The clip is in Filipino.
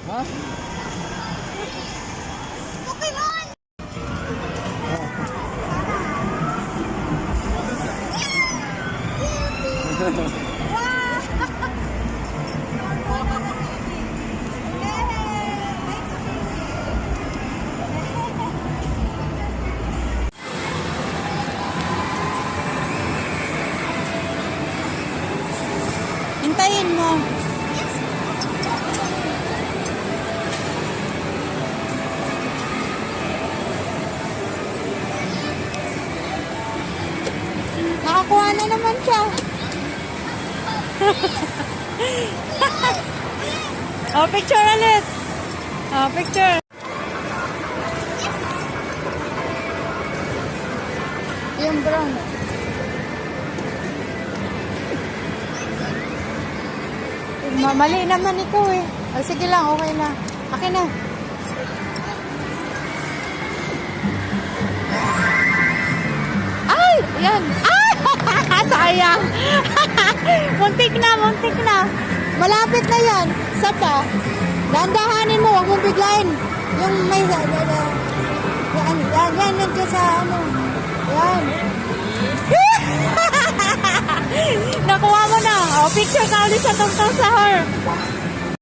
Ha? Pokemon! Hintayin mo. Nakakuha na naman siya. Oh, picture ulit. Oh, picture. Yung brown. Mali naman ikaw eh. Oh, sige lang, okay na. Akin na. Ay! Yan. Ah! Sayang. Muntik na, muntik na. Malapit na yan. Isa pa. Dandahanin mo, huwag mong biglayin. Yung may... Yan ka sa ano. Yan. Nakuha mo na. Oh, picture ka ulit sa tungtong sahur.